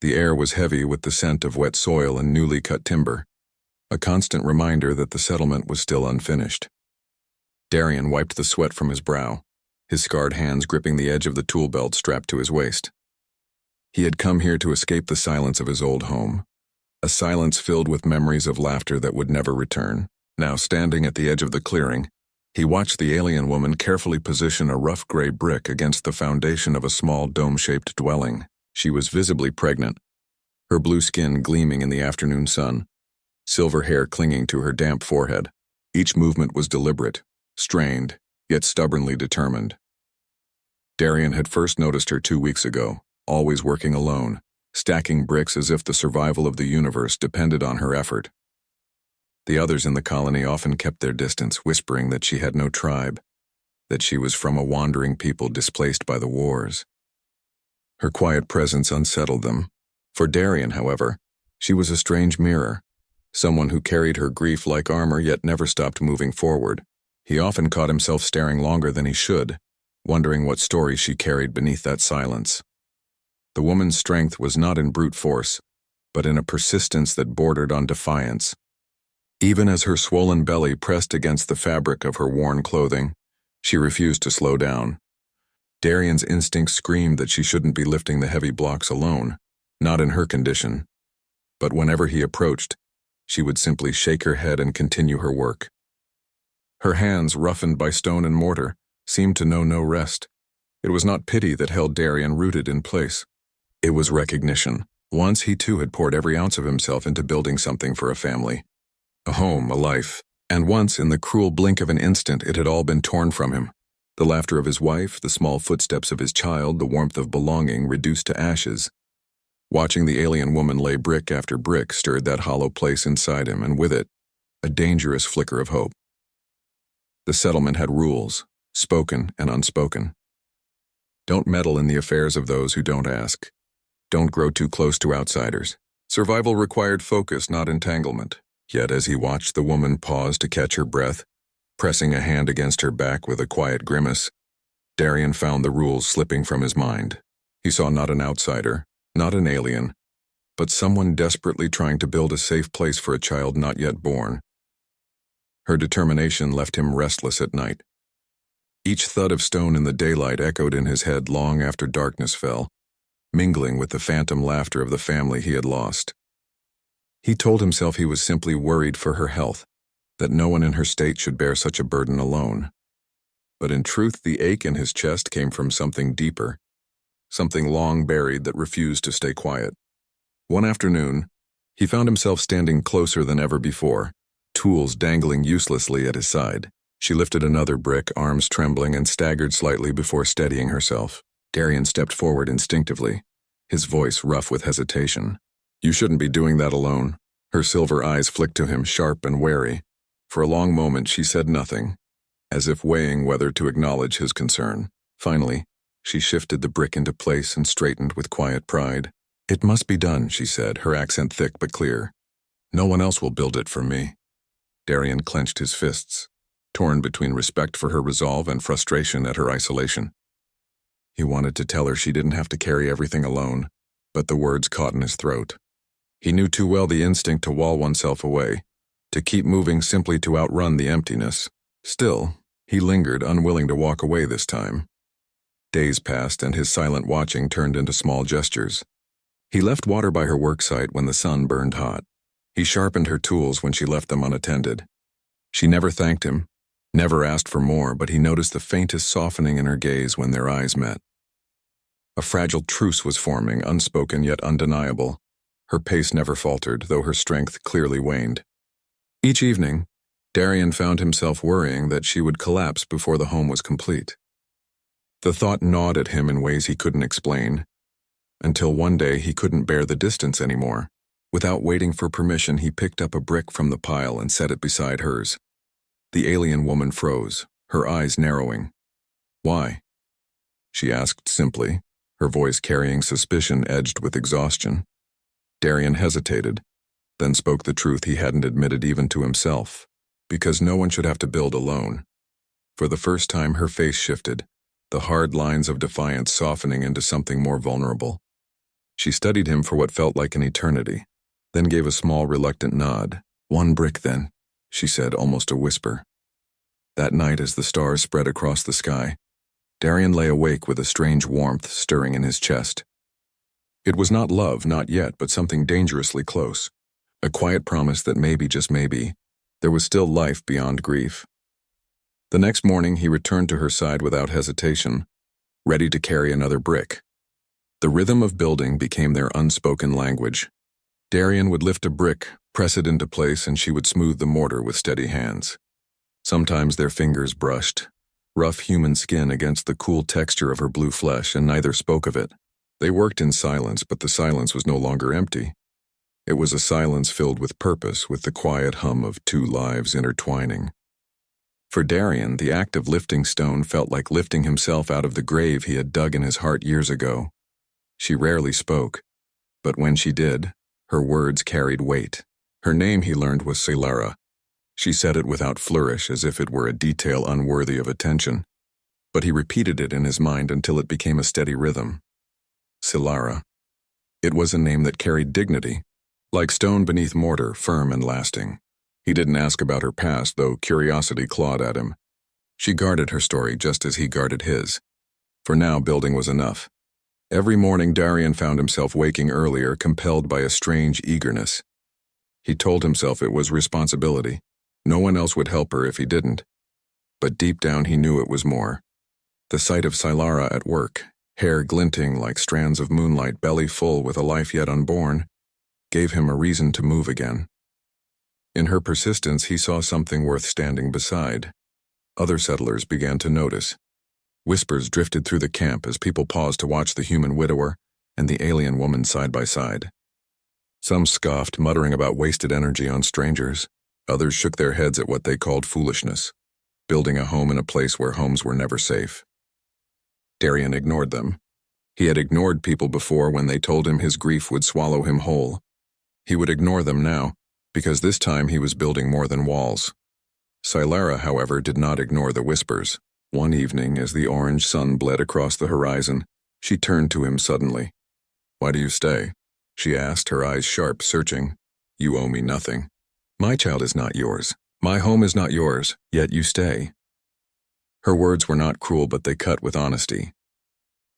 The air was heavy with the scent of wet soil and newly cut timber, a constant reminder that the settlement was still unfinished. Darian wiped the sweat from his brow, his scarred hands gripping the edge of the tool belt strapped to his waist. He had come here to escape the silence of his old home, a silence filled with memories of laughter that would never return. Now, standing at the edge of the clearing, he watched the alien woman carefully position a rough gray brick against the foundation of a small dome-shaped dwelling. She was visibly pregnant, her blue skin gleaming in the afternoon sun, silver hair clinging to her damp forehead. Each movement was deliberate, strained, yet stubbornly determined. Darian had first noticed her 2 weeks ago, always working alone, stacking bricks as if the survival of the universe depended on her effort. The others in the colony often kept their distance, whispering that she had no tribe, that she was from a wandering people displaced by the wars. Her quiet presence unsettled them. For Darian, however, she was a strange mirror, someone who carried her grief like armor yet never stopped moving forward. He often caught himself staring longer than he should, wondering what story she carried beneath that silence. The woman's strength was not in brute force, but in a persistence that bordered on defiance. Even as her swollen belly pressed against the fabric of her worn clothing, she refused to slow down. Darian's instincts screamed that she shouldn't be lifting the heavy blocks alone, not in her condition. But whenever he approached, she would simply shake her head and continue her work. Her hands, roughened by stone and mortar, seemed to know no rest. It was not pity that held Darian rooted in place. It was recognition. Once he too had poured every ounce of himself into building something for a family, a home, a life, and once in the cruel blink of an instant it had all been torn from him. The laughter of his wife, the small footsteps of his child, the warmth of belonging reduced to ashes. Watching the alien woman lay brick after brick stirred that hollow place inside him, and with it, a dangerous flicker of hope. The settlement had rules, spoken and unspoken. Don't meddle in the affairs of those who don't ask. Don't grow too close to outsiders. Survival required focus, not entanglement. Yet as he watched the woman pause to catch her breath, pressing a hand against her back with a quiet grimace, Darian found the rules slipping from his mind. He saw not an outsider, not an alien, but someone desperately trying to build a safe place for a child not yet born. Her determination left him restless at night. Each thud of stone in the daylight echoed in his head long after darkness fell, mingling with the phantom laughter of the family he had lost. He told himself he was simply worried for her health, that no one in her state should bear such a burden alone. But in truth, the ache in his chest came from something deeper, something long buried that refused to stay quiet. One afternoon, he found himself standing closer than ever before, tools dangling uselessly at his side. She lifted another brick, arms trembling, and staggered slightly before steadying herself. Darian stepped forward instinctively, his voice rough with hesitation. "You shouldn't be doing that alone." Her silver eyes flicked to him, sharp and wary. For a long moment she said nothing, as if weighing whether to acknowledge his concern. Finally, she shifted the brick into place and straightened with quiet pride. "It must be done," she said, her accent thick but clear. "No one else will build it for me." Darian clenched his fists, torn between respect for her resolve and frustration at her isolation. He wanted to tell her she didn't have to carry everything alone, but the words caught in his throat. He knew too well the instinct to wall oneself away, to keep moving simply to outrun the emptiness. Still, he lingered, unwilling to walk away this time. Days passed, and his silent watching turned into small gestures. He left water by her worksite when the sun burned hot. He sharpened her tools when she left them unattended. She never thanked him, never asked for more, but he noticed the faintest softening in her gaze when their eyes met. A fragile truce was forming, unspoken yet undeniable. Her pace never faltered, though her strength clearly waned. Each evening, Darian found himself worrying that she would collapse before the home was complete. The thought gnawed at him in ways he couldn't explain, until one day he couldn't bear the distance anymore. Without waiting for permission, he picked up a brick from the pile and set it beside hers. The alien woman froze, her eyes narrowing. "Why?" she asked simply, her voice carrying suspicion edged with exhaustion. Darian hesitated, then spoke the truth he hadn't admitted even to himself. Because no one should have to build alone. For the first time, her face shifted, the hard lines of defiance softening into something more vulnerable. She studied him for what felt like an eternity, then gave a small, reluctant nod. "One brick, then," she said, almost a whisper. That night, as the stars spread across the sky, Darian lay awake with a strange warmth stirring in his chest. It was not love, not yet, but something dangerously close. A quiet promise that maybe, just maybe, there was still life beyond grief. The next morning, he returned to her side without hesitation, ready to carry another brick. The rhythm of building became their unspoken language. Darian would lift a brick, press it into place, and she would smooth the mortar with steady hands. Sometimes their fingers brushed, rough human skin against the cool texture of her blue flesh, and neither spoke of it. They worked in silence, but the silence was no longer empty. It was a silence filled with purpose, with the quiet hum of two lives intertwining. For Darian, the act of lifting stone felt like lifting himself out of the grave he had dug in his heart years ago. She rarely spoke, but when she did, her words carried weight. Her name, he learned, was Solara. She said it without flourish, as if it were a detail unworthy of attention, but he repeated it in his mind until it became a steady rhythm. Solara. It was a name that carried dignity, like stone beneath mortar, firm and lasting. He didn't ask about her past, though curiosity clawed at him. She guarded her story just as he guarded his. For now, building was enough. Every morning, Darian found himself waking earlier, compelled by a strange eagerness. He told himself it was responsibility. No one else would help her if he didn't. But deep down, he knew it was more. The sight of Solara at work, hair glinting like strands of moonlight, belly full with a life yet unborn, gave him a reason to move again. In her persistence, he saw something worth standing beside. Other settlers began to notice. Whispers drifted through the camp as people paused to watch the human widower and the alien woman side by side. Some scoffed, muttering about wasted energy on strangers. Others shook their heads at what they called foolishness, building a home in a place where homes were never safe. Darian ignored them. He had ignored people before when they told him his grief would swallow him whole. He would ignore them now, because this time he was building more than walls. Solara, however, did not ignore the whispers. One evening, as the orange sun bled across the horizon, she turned to him suddenly. "Why do you stay?" she asked, her eyes sharp, searching. "You owe me nothing. My child is not yours. My home is not yours, yet you stay." Her words were not cruel, but they cut with honesty.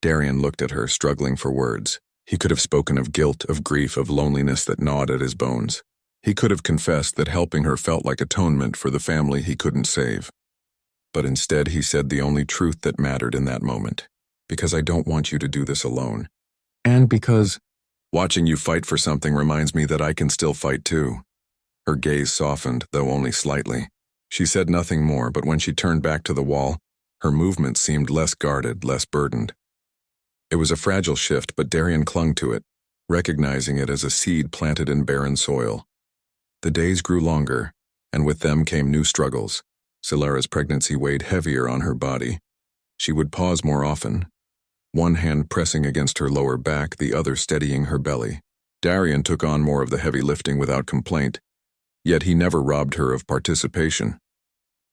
Darian looked at her, struggling for words. He could have spoken of guilt, of grief, of loneliness that gnawed at his bones. He could have confessed that helping her felt like atonement for the family he couldn't save. But instead he said the only truth that mattered in that moment. "Because I don't want you to do this alone. And because watching you fight for something reminds me that I can still fight too." Her gaze softened, though only slightly. She said nothing more, but when she turned back to the wall, her movement seemed less guarded, less burdened. It was a fragile shift, but Darian clung to it, recognizing it as a seed planted in barren soil. The days grew longer, and with them came new struggles. Solara's pregnancy weighed heavier on her body. She would pause more often, one hand pressing against her lower back, the other steadying her belly. Darian took on more of the heavy lifting without complaint, yet he never robbed her of participation.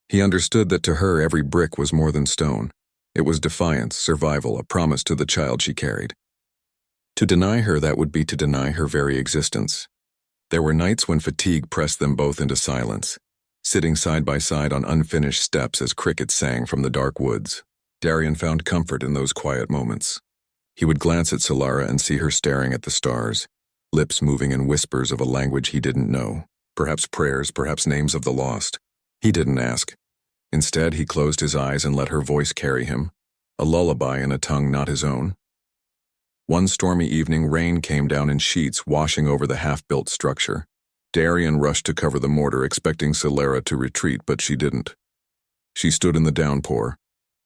He understood that to her every brick was more than stone. It was defiance, survival, a promise to the child she carried. To deny her that would be to deny her very existence. There were nights when fatigue pressed them both into silence, sitting side by side on unfinished steps as crickets sang from the dark woods. Darian found comfort in those quiet moments. He would glance at Solara and see her staring at the stars, lips moving in whispers of a language he didn't know, perhaps prayers, perhaps names of the lost. He didn't ask. Instead, he closed his eyes and let her voice carry him, a lullaby in a tongue not his own. One stormy evening, rain came down in sheets, washing over the half-built structure. Darian rushed to cover the mortar, expecting Solara to retreat, but she didn't. She stood in the downpour,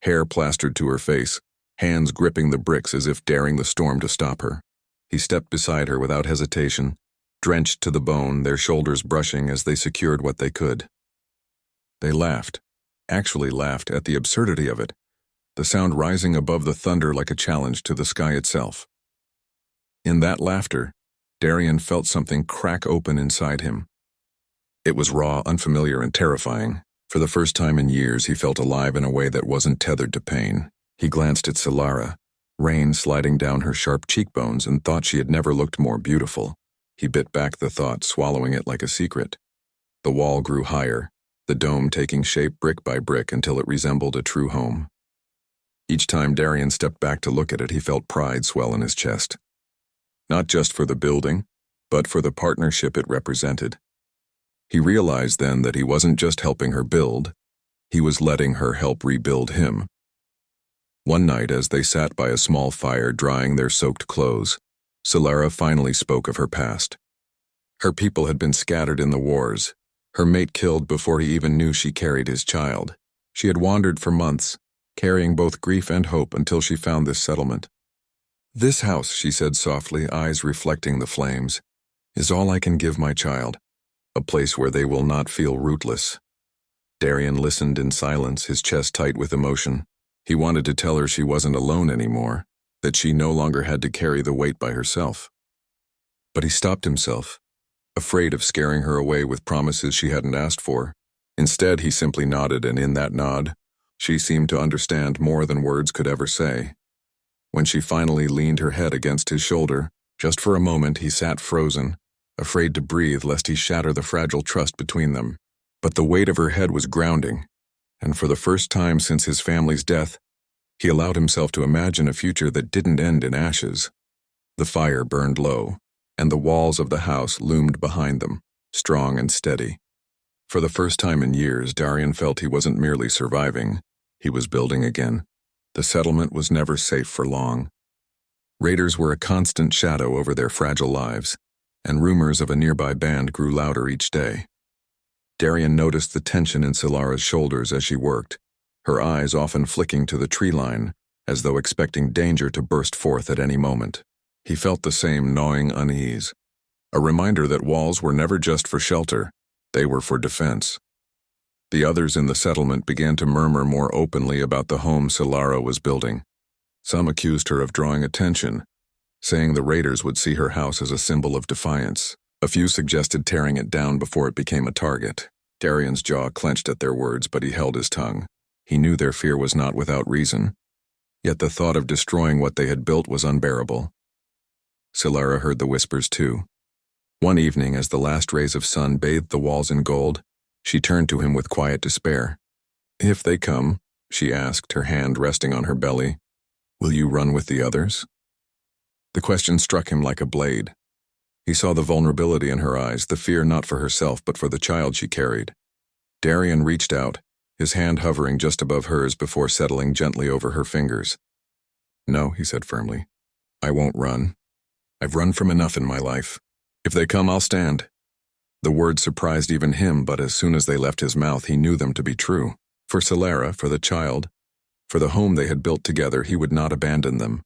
hair plastered to her face, hands gripping the bricks as if daring the storm to stop her. He stepped beside her without hesitation, drenched to the bone, their shoulders brushing as they secured what they could. They laughed, actually laughed at the absurdity of it, the sound rising above the thunder like a challenge to the sky itself. In that laughter, Darian felt something crack open inside him. It was raw, unfamiliar, and terrifying. For the first time in years, he felt alive in a way that wasn't tethered to pain. He glanced at Solara, rain sliding down her sharp cheekbones, and thought she had never looked more beautiful. He bit back the thought, swallowing it like a secret. The wall grew higher, the dome taking shape brick by brick until it resembled a true home. Each time Darian stepped back to look at it, he felt pride swell in his chest. Not just for the building, but for the partnership it represented. He realized then that he wasn't just helping her build, he was letting her help rebuild him. One night, as they sat by a small fire drying their soaked clothes, Solara finally spoke of her past. Her people had been scattered in the wars, her mate killed before he even knew she carried his child. She had wandered for months, carrying both grief and hope until she found this settlement. "This house," she said softly, eyes reflecting the flames, "is all I can give my child, a place where they will not feel rootless." Darian listened in silence, his chest tight with emotion. He wanted to tell her she wasn't alone anymore, that she no longer had to carry the weight by herself. But he stopped himself, afraid of scaring her away with promises she hadn't asked for. Instead, he simply nodded, and in that nod, she seemed to understand more than words could ever say. When she finally leaned her head against his shoulder, just for a moment he sat frozen, afraid to breathe lest he shatter the fragile trust between them. But the weight of her head was grounding, and for the first time since his family's death, he allowed himself to imagine a future that didn't end in ashes. The fire burned low, and the walls of the house loomed behind them, strong and steady. For the first time in years, Darian felt he wasn't merely surviving, he was building again. The settlement was never safe for long. Raiders were a constant shadow over their fragile lives, and rumors of a nearby band grew louder each day. Darian noticed the tension in Solara's shoulders as she worked, her eyes often flicking to the tree line, as though expecting danger to burst forth at any moment. He felt the same gnawing unease, a reminder that walls were never just for shelter, they were for defense. The others in the settlement began to murmur more openly about the home Solara was building. Some accused her of drawing attention, saying the raiders would see her house as a symbol of defiance. A few suggested tearing it down before it became a target. Darian's jaw clenched at their words, but he held his tongue. He knew their fear was not without reason. Yet the thought of destroying what they had built was unbearable. Solara heard the whispers too. One evening, as the last rays of sun bathed the walls in gold, she turned to him with quiet despair. "If they come," she asked, her hand resting on her belly, "will you run with the others?" The question struck him like a blade. He saw the vulnerability in her eyes, the fear not for herself but for the child she carried. Darian reached out, his hand hovering just above hers before settling gently over her fingers. "No," he said firmly. "I won't run. I've run from enough in my life. If they come, I'll stand." The words surprised even him, but as soon as they left his mouth, he knew them to be true. For Solara, for the child, for the home they had built together, he would not abandon them.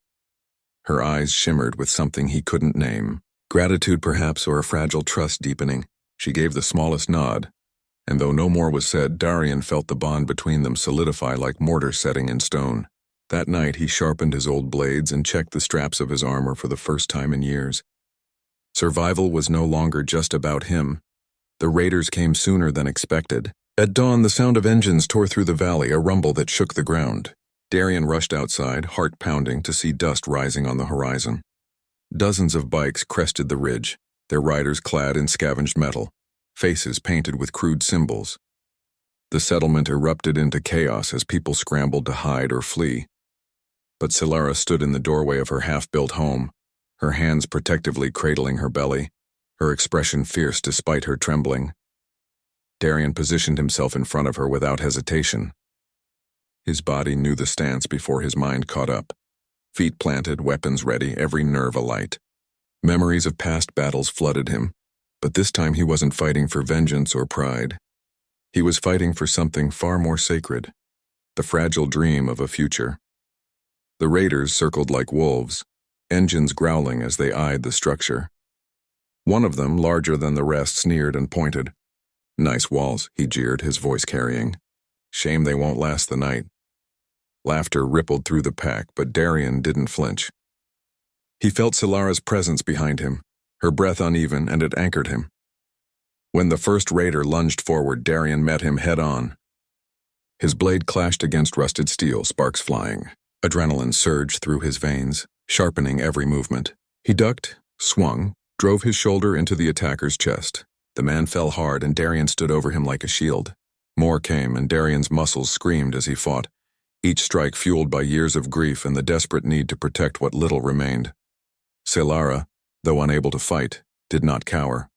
Her eyes shimmered with something he couldn't name. Gratitude perhaps, or a fragile trust deepening. She gave the smallest nod, and though no more was said, Darian felt the bond between them solidify like mortar setting in stone. That night he sharpened his old blades and checked the straps of his armor for the first time in years. Survival was no longer just about him. The raiders came sooner than expected. At dawn, the sound of engines tore through the valley, a rumble that shook the ground. Darian rushed outside, heart pounding, to see dust rising on the horizon. Dozens of bikes crested the ridge, their riders clad in scavenged metal, faces painted with crude symbols. The settlement erupted into chaos as people scrambled to hide or flee. But Solara stood in the doorway of her half-built home, her hands protectively cradling her belly, her expression fierce despite her trembling. Darian positioned himself in front of her without hesitation. His body knew the stance before his mind caught up. Feet planted, weapons ready, every nerve alight. Memories of past battles flooded him, but this time he wasn't fighting for vengeance or pride. He was fighting for something far more sacred, the fragile dream of a future. The raiders circled like wolves, engines growling as they eyed the structure. One of them, larger than the rest, sneered and pointed. "Nice walls," he jeered, his voice carrying. "Shame they won't last the night." Laughter rippled through the pack, but Darian didn't flinch. He felt Solara's presence behind him, her breath uneven, and it anchored him. When the first raider lunged forward, Darian met him head-on. His blade clashed against rusted steel, sparks flying. Adrenaline surged through his veins, sharpening every movement. He ducked, swung, drove his shoulder into the attacker's chest. The man fell hard and Darien stood over him like a shield. More came and Darien's muscles screamed as he fought, each strike fueled by years of grief and the desperate need to protect what little remained. Selara, though unable to fight, did not cower.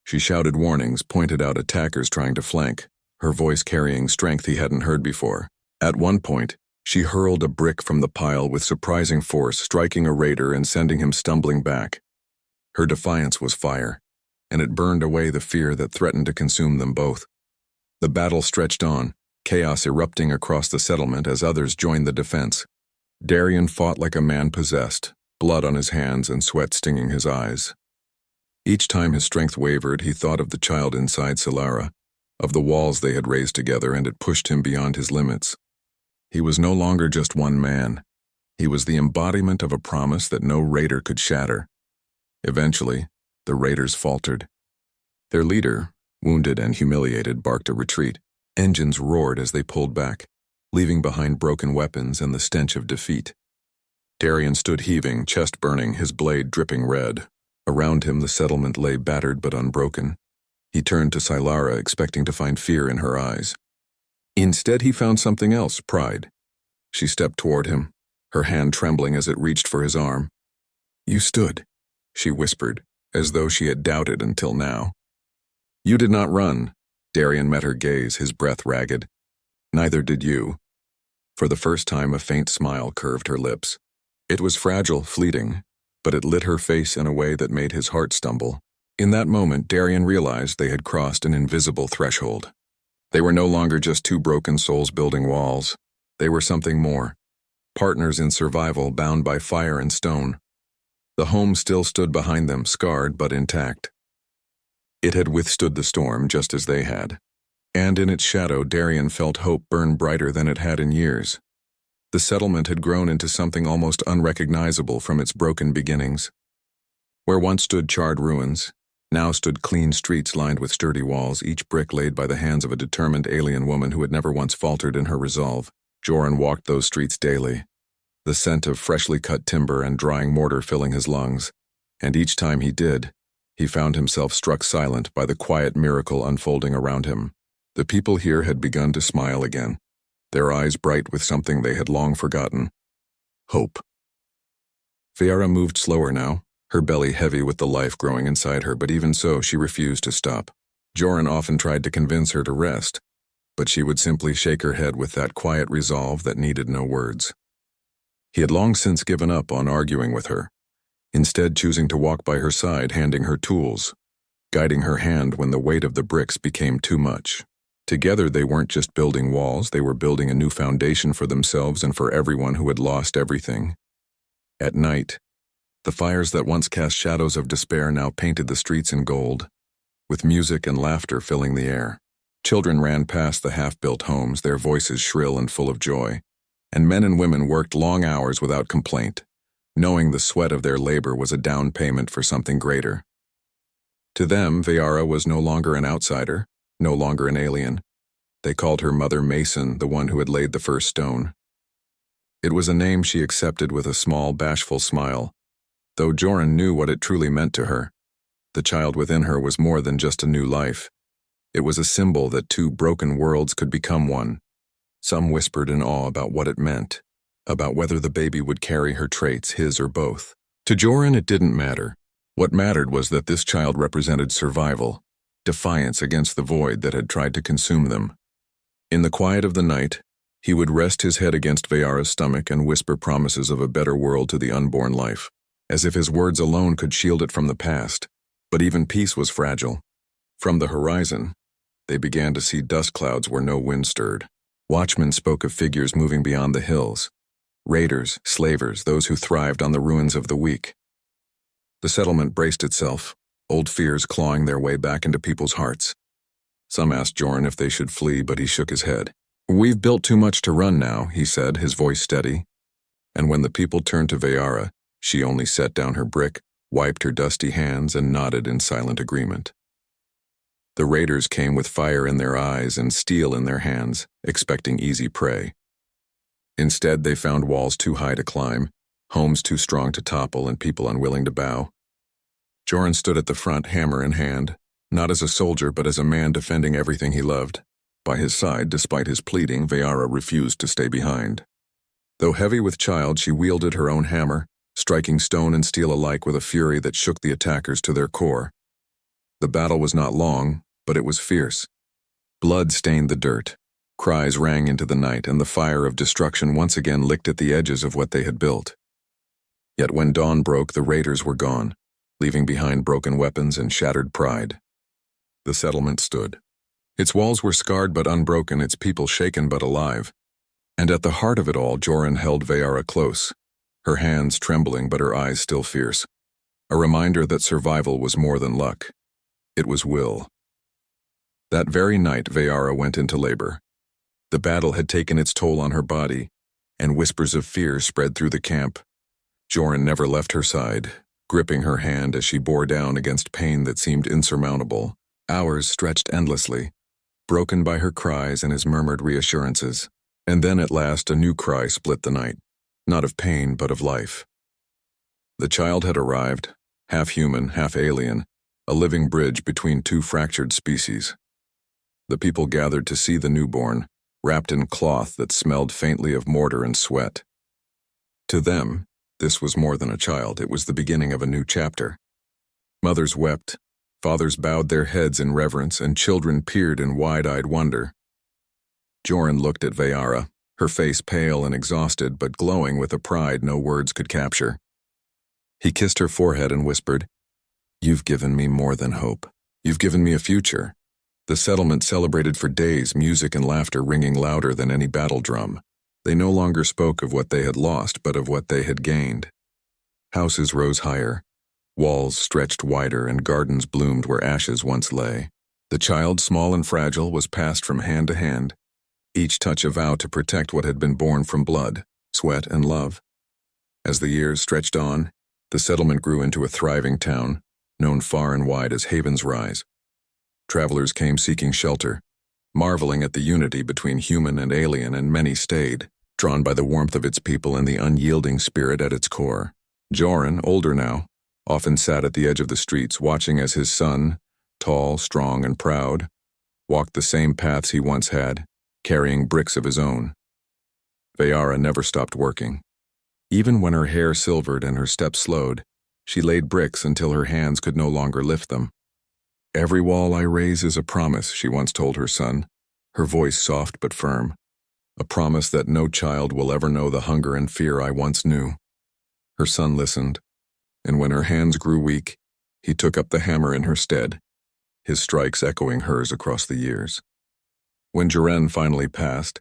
She shouted warnings, pointed out attackers trying to flank, her voice carrying strength he hadn't heard before. At one point, she hurled a brick from the pile with surprising force, striking a raider and sending him stumbling back. Her defiance was fire, and it burned away the fear that threatened to consume them both. The battle stretched on, chaos erupting across the settlement as others joined the defense. Darien fought like a man possessed, blood on his hands and sweat stinging his eyes. Each time his strength wavered, he thought of the child inside Selara, of the walls they had raised together, and it pushed him beyond his limits. He was no longer just one man. He was the embodiment of a promise that no raider could shatter. Eventually, the raiders faltered. Their leader, wounded and humiliated, barked a retreat. Engines roared as they pulled back, leaving behind broken weapons and the stench of defeat. Darien stood heaving, chest burning, his blade dripping red. Around him the settlement lay battered but unbroken. He turned to Selara, expecting to find fear in her eyes. Instead he found something else, pride. She stepped toward him, her hand trembling as it reached for his arm. "You stood," she whispered, as though she had doubted until now. "You did not run." Darien met her gaze, his breath ragged. "Neither did you." For the first time a faint smile curved her lips. It was fragile, fleeting, but it lit her face in a way that made his heart stumble. In that moment, Darien realized they had crossed an invisible threshold. They were no longer just two broken souls building walls. They were something more. Partners in survival, bound by fire and stone. The home still stood behind them, scarred but intact. It had withstood the storm just as they had. And in its shadow, Darien felt hope burn brighter than it had in years. The settlement had grown into something almost unrecognizable from its broken beginnings. Where once stood charred ruins, now stood clean streets lined with sturdy walls, each brick laid by the hands of a determined alien woman who had never once faltered in her resolve. Joran walked those streets daily, the scent of freshly cut timber and drying mortar filling his lungs, and each time he did, he found himself struck silent by the quiet miracle unfolding around him. The people here had begun to smile again, their eyes bright with something they had long forgotten. Hope. Viara moved slower now, her belly heavy with the life growing inside her, but even so, she refused to stop. Joran often tried to convince her to rest, but she would simply shake her head with that quiet resolve that needed no words. He had long since given up on arguing with her, instead choosing to walk by her side, handing her tools, guiding her hand when the weight of the bricks became too much. Together they weren't just building walls, they were building a new foundation for themselves and for everyone who had lost everything. At night, the fires that once cast shadows of despair now painted the streets in gold, with music and laughter filling the air. Children ran past the half-built homes, their voices shrill and full of joy, and men and women worked long hours without complaint, knowing the sweat of their labor was a down payment for something greater. To them, Viara was no longer an outsider, no longer an alien. They called her Mother Mason, the one who had laid the first stone. It was a name she accepted with a small, bashful smile, though Joran knew what it truly meant to her. The child within her was more than just a new life. It was a symbol that two broken worlds could become one. Some whispered in awe about what it meant, about whether the baby would carry her traits, his or both. To Joran, it didn't matter. What mattered was that this child represented survival, defiance against the void that had tried to consume them. In the quiet of the night, he would rest his head against Viara's stomach and whisper promises of a better world to the unborn life, as if his words alone could shield it from the past. But even peace was fragile. From the horizon, they began to see dust clouds where no wind stirred. Watchmen spoke of figures moving beyond the hills. Raiders, slavers, those who thrived on the ruins of the weak. The settlement braced itself, old fears clawing their way back into people's hearts. Some asked Joran if they should flee, but he shook his head. "We've built too much to run now," he said, his voice steady. And when the people turned to Viara, she only set down her brick, wiped her dusty hands, and nodded in silent agreement. The raiders came with fire in their eyes and steel in their hands, expecting easy prey. Instead, they found walls too high to climb, homes too strong to topple, and people unwilling to bow. Joran stood at the front, hammer in hand, not as a soldier but as a man defending everything he loved. By his side, despite his pleading, Vayara refused to stay behind. Though heavy with child, she wielded her own hammer, striking stone and steel alike with a fury that shook the attackers to their core. The battle was not long, but it was fierce. Blood stained the dirt. Cries rang into the night, and the fire of destruction once again licked at the edges of what they had built. Yet when dawn broke, the raiders were gone, leaving behind broken weapons and shattered pride. The settlement stood. Its walls were scarred but unbroken, its people shaken but alive. And at the heart of it all, Joran held Vayara close, her hands trembling but her eyes still fierce. A reminder that survival was more than luck. It was will. That very night, Vayara went into labor. The battle had taken its toll on her body, and whispers of fear spread through the camp. Joran never left her side, gripping her hand as she bore down against pain that seemed insurmountable. Hours stretched endlessly, broken by her cries and his murmured reassurances. And then at last a new cry split the night, not of pain but of life. The child had arrived, half human, half alien, a living bridge between two fractured species. The people gathered to see the newborn, wrapped in cloth that smelled faintly of mortar and sweat. To them, this was more than a child, it was the beginning of a new chapter. Mothers wept, fathers bowed their heads in reverence, and children peered in wide-eyed wonder. Joran looked at Vayara, her face pale and exhausted but glowing with a pride no words could capture. He kissed her forehead and whispered, "You've given me more than hope. You've given me a future." The settlement celebrated for days, music and laughter ringing louder than any battle drum. They no longer spoke of what they had lost, but of what they had gained. Houses rose higher, walls stretched wider, and gardens bloomed where ashes once lay. The child, small and fragile, was passed from hand to hand, each touch a vow to protect what had been born from blood, sweat, and love. As the years stretched on, the settlement grew into a thriving town, known far and wide as Haven's Rise. Travelers came seeking shelter, marveling at the unity between human and alien, and many stayed, drawn by the warmth of its people and the unyielding spirit at its core. Joran, older now, often sat at the edge of the streets, watching as his son, tall, strong, and proud, walked the same paths he once had, carrying bricks of his own. Vayara never stopped working. Even when her hair silvered and her steps slowed, she laid bricks until her hands could no longer lift them. "Every wall I raise is a promise," she once told her son, her voice soft but firm. "A promise that no child will ever know the hunger and fear I once knew." Her son listened, and when her hands grew weak, he took up the hammer in her stead, his strikes echoing hers across the years. When Joran finally passed,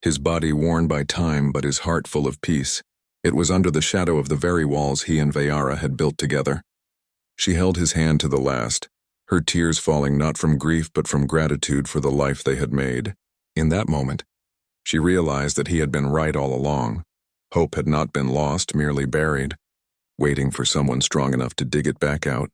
his body worn by time but his heart full of peace, it was under the shadow of the very walls he and Vayara had built together. She held his hand to the last, her tears falling not from grief but from gratitude for the life they had made. In that moment, she realized that he had been right all along. Hope had not been lost, merely buried, waiting for someone strong enough to dig it back out.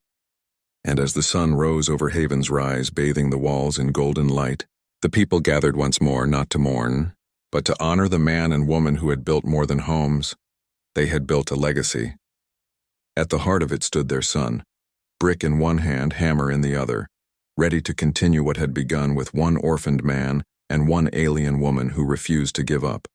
And as the sun rose over Haven's Rise, bathing the walls in golden light, the people gathered once more, not to mourn, but to honor the man and woman who had built more than homes. They had built a legacy. At the heart of it stood their son, brick in one hand, hammer in the other, ready to continue what had begun with one orphaned man and one alien woman who refused to give up.